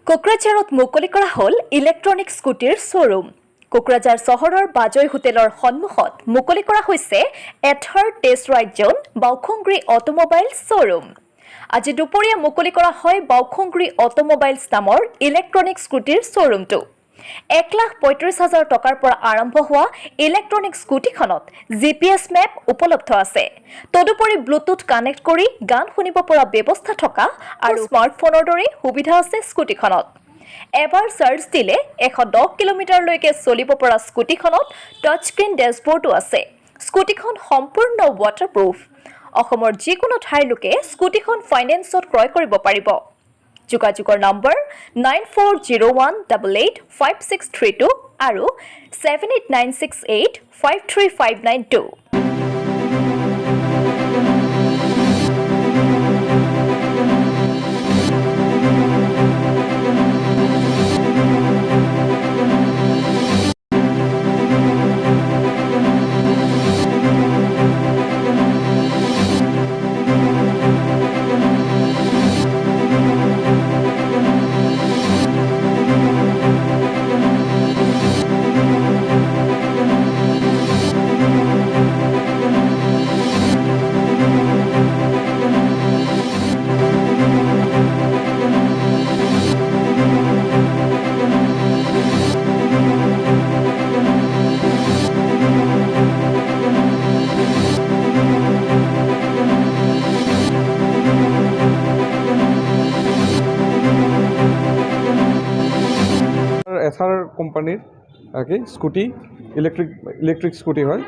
কোকৰাঝাৰত মুকলি কৰা হ'ল ইলেক্ট্ৰনিক স্কুটিৰ শ্বৰুম। কোকৰাঝাৰ চহৰৰ বাজৈ হোটেলৰ সন্মুখত মুকলি কৰা হৈছে এথাৰ টেষ্ট ৰাইড জোন বাউখুংগ্ৰী অটোমোবাইলছ শ্বৰুম। আজি দুপৰীয়া মুকলি কৰা হয় বাউখুংগ্ৰী অটোমোবাইলছ নামৰ ইলেক্ট্ৰনিক স্কুটিৰ শ্বৰুমটো। 1,35,000 টকাৰ পৰা আৰম্ভ হোৱা ইলেক্ট্ৰনিক স্কুটিখনত GPS মেপ উপলব্ধ আছে। তদুপৰি ব্লুটুথ কানেক্ট কৰি গান শুনিব পৰা ব্যৱস্থা থকা আৰু স্মাৰ্টফোনৰ দৰে সুবিধা আছে স্কুটিখনত। এবাৰ চাৰ্জ দিলে 110 কিলোমিটাৰলৈকে চলিব পৰা স্কুটিখনত টাচ স্ক্ৰীন ডেছবৰ্ডো আছে। স্কুটিখন সম্পূৰ্ণ ৱাটাৰপ্ৰুফ। অসমৰ যিকোনো ঠাইৰ লোকে স্কুটিখন ফাইনেন্সত ক্ৰয় কৰিব পাৰিব। যোগাযোগৰ নম্বৰ 9401885632 আৰু 7896853592। এথাৰ কোম্পানিৰ আৰ কি স্কুটি ইলেকট্ৰিক স্কুটি হয়।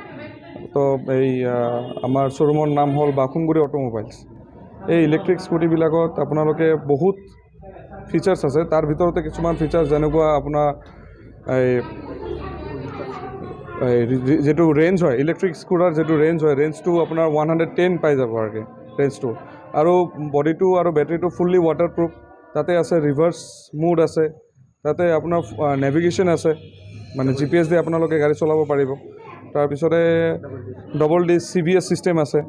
তো এই আমাৰ শোৰুমেৰ নাম হল বাউখুংগুৰি অটোমোবাইলস। এই ইলেকট্ৰিক স্কুটিবিলাকত আপোনালোকে বহুত ফিচাৰ্স আছে। তাৰ ভিতৰতে কিছুমান ফিচাৰ্স যেনেকুৱা আপোনাৰ যেটো ৰেঞ্জ হয় ইলেকট্ৰিক স্কুটাৰ যেটো ৰেঞ্জ হয় ৰেঞ্জটো আপোনাৰ 110 পাই যাব আৰ কি ৰেঞ্জটো। আৰু বডিটো আৰু বেটাৰিটো ফুল্লি ওয়াটাৰপ্ৰুফ। তাতে আছে ৰিভাৰ্স মুড আছে, তাতে আপোনাৰ নেভিগেশ্যন আছে, মানে GPS দি আপোনালোকে গাড়ী চলাব পাৰিব। তাৰপিছতে ডবল ডিছ CBS চিষ্টেম আছে।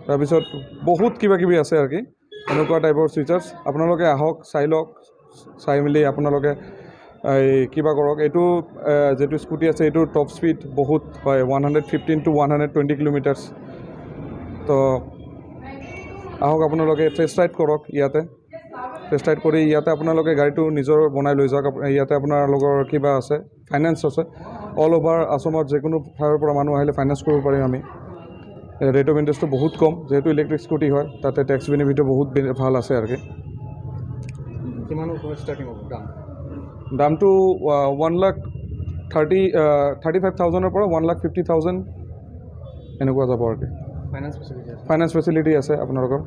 তাৰপিছত বহুত কিবা কিবি আছে আৰু কি এনেকুৱা টাইপৰ ফিচাৰ্ছ। আপোনালোকে আহক, চাই লওক, চাই মেলি আপোনালোকে কিবা কৰক। এইটো যেটো স্কুটি আছে এইটো টপ স্পীড বহুত হয়, 115 to 120 কিলোমিটাৰ্ছ। তো আহক আপোনালোকে টেষ্ট ৰাইড কৰক ইয়াতে। টেষ্ট ৰাইড কৰি ইয়াতে আপোনালোকে গাড়ীটো নিজৰ বনাই লৈ যাওক। ইয়াতে আপোনালোকৰ কিবা আছে, ফাইনেন্স আছে। অল অভাৰ আসামত যিকোনো ঠাইৰ পৰা মানুহ আহিলে ফাইনেন্স কৰিব পাৰিম আমি। ৰেট অফ ইণ্টাৰেষ্টটো বহুত কম, যিহেতু ইলেক্ট্ৰিক স্কুটি হয়। তাতে টেক্স বেনিফিটো বহুত ভাল আছে আৰু কি। দামটো 1,35,000ৰ পৰা 1,50,000 এনেকুৱা যাব আৰু কি। ফাইনেন্স ফেচিলিটি আছে আপোনালোকৰ।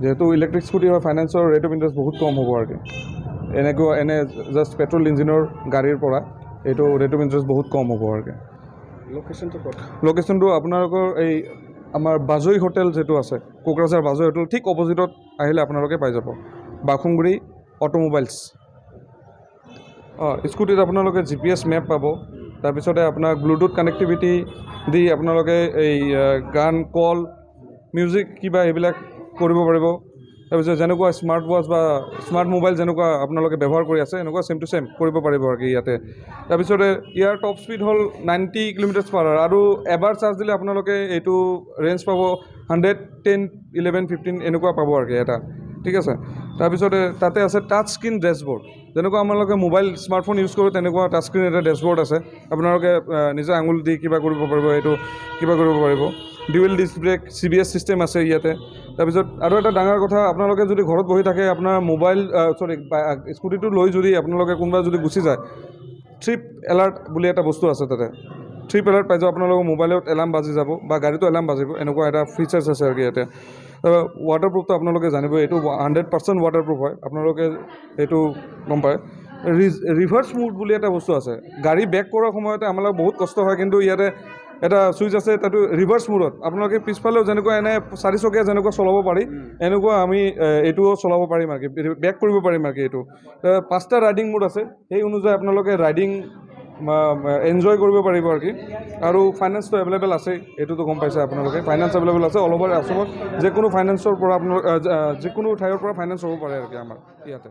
যেহেতু ইলেক্ট্ৰিক স্কুটি হয়, ফাইনেন্সৰ ৰেট অফ ইণ্টাৰেষ্ট বহুত কম হ'ব আৰু কি। এনে জাষ্ট পেট্ৰল ইঞ্জিনৰ গাড়ীৰ পৰা এইটো ৰেট অফ ইণ্টাৰেষ্ট বহুত কম হ'ব আৰু কি। লোকেশ্যনটো আপোনালোকৰ এই আমাৰ বাজৈ হোটেল যেটো আছে, কোকৰাঝাৰ বাজৈ হোটেল ঠিক অপজিটত আহিলে আপোনালোকে পাই যাব বাউখুংগুৰি অটোমোবাইলছ। স্কুটিত আপোনালোকে GPS মেপ পাব। তাৰপিছতে আপোনাক ব্লুটুথ কানেক্টিভিটি দি আপোনালোকে এই গান, কল, মিউজিক কিবা এইবিলাক কৰিব পাৰিব। তাৰপিছত যেনেকুৱা স্মাৰ্ট ৱাচ বা স্মাৰ্ট মোবাইল যেনেকুৱা আপোনালোকে ব্যৱহাৰ কৰি আছে এনেকুৱা ছেম টু ছেম কৰিব পাৰিব আৰু কি ইয়াতে। তাৰপিছতে ইয়াৰ টপ স্পীড হ'ল 90 কিলোমিটাৰ/আৱাৰ আৰু এবাৰ চাৰ্জ দিলে আপোনালোকে এইটো ৰেঞ্জ পাব 110, 11, 15 এনেকুৱা পাব আৰু কি এটা। ঠিক আছে। তাৰপিছতে তাতে আছে টাচ স্ক্ৰীন ডেছবৰ্ড। যেনেকুৱা আপোনালোকে মোবাইল স্মাৰ্টফোন ইউজ কৰোঁ তেনেকুৱা টাচ স্ক্ৰীন এটা ডেছবৰ্ড আছে। আপোনালোকে নিজৰ আঙুল দি কিবা কৰিব পাৰিব, এইটো কিবা কৰিব পাৰিব। ডিউৱেল ডিস্ক ব্ৰেক, CBS চিষ্টেম আছে ইয়াতে। তাৰপিছত আৰু এটা ডাঙৰ কথা, আপোনালোকে যদি ঘৰত বহি থাকে আপোনাৰ মোবাইল স্কুটিটো লৈ যদি আপোনালোকে কোনোবা যদি গুচি যায়, ট্ৰিপ এলাৰ্ট বুলি এটা বস্তু আছে তাতে। ট্ৰিপ এলাৰ্ট পাই যাব, আপোনালোকৰ মোবাইলত এলাৰ্ম বাজি যাব বা গাড়ীটো এলাৰ্ম বাজিব, এনেকুৱা এটা ফিচাৰ্ছ আছে আৰু কি ইয়াতে। ৱাটাৰপ্ৰুফটো আপোনালোকে জানিব, এইটো 100% ৱাটাৰপ্ৰুফ হয়, আপোনালোকে এইটো গম পায়। ৰিভাৰ্ছ মুড বুলি এটা বস্তু আছে। গাড়ী বেক কৰাৰ সময়তে আমাৰ বহুত কষ্ট হয়, কিন্তু ইয়াতে এটা সুইচ আছে, তাতো ৰিভাৰ্ছ মুডত আপোনালোকে পিছফালেও যেনেকুৱা এনে 4 চকীয়া যেনেকুৱা চলাব পাৰি এনেকুৱা আমি এইটোও চলাব পাৰিম আৰু কি, বেক কৰিব পাৰিম আৰু কি। এইটো 5টা ৰাইডিং মুড আছে, সেই অনুযায়ী আপোনালোকে ৰাইডিং এনজয় কৰিব পাৰিব আৰু কি। আৰু ফাইনেন্সটো এভেইলেবল আছে, এইটোতো গম পাইছে আপোনালোকে। ফাইনেন্স এভেইলেবল আছে অল অভাৰ আসামত, যিকোনো ফাইনেন্সৰ পৰা আপোনালোক যিকোনো ঠাইৰ পৰা ফাইনেন্স হ'ব পাৰে আৰু কি আমাৰ ইয়াতে।